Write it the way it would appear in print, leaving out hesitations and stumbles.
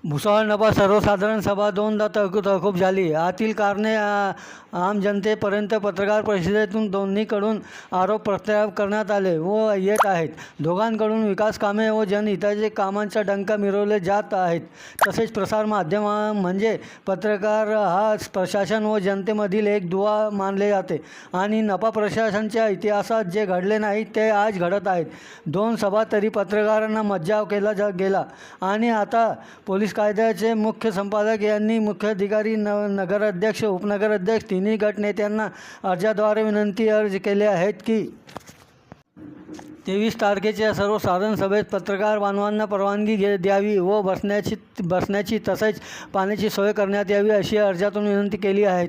भुसावळ नभा सर्वसाधारण सभा दोनदा तहकूब झाली. आतील कारणे आम जनतेपर्यंत पत्रकार परिषदेतून दोन्हीकडून आरोप प्रत्यारोप करण्यात आले व येत आहेत. दोघांकडून विकास कामे व जनहिताचे कामांचा डंका मिरवले जात आहेत. तसेच प्रसारमाध्यम म्हणजे पत्रकार हा प्रशासन व जनतेमधील एक दुवा मानले जाते आणि नफा प्रशासनाच्या इतिहासात जे घडले नाही ते आज घडत आहेत. दोन सभा तरी पत्रकारांना मज्जाव केला गेला आणि आता पोलीस कायद्याचे मुख्य संपादक यांनी मुख्याधिकारी नगराध्यक्ष उपनगराध्यक्ष तिन्ही गट नेत्यांना अर्जाद्वारे विनंती अर्ज केले आहेत की 23 तारखेच्या सर्वसाधारण सभेत पत्रकार बांधवांना परवानगी द्यावी व बसण्याची तसेच पाण्याची सोय करण्यात यावी अशी अर्जातून विनंती केली आहे.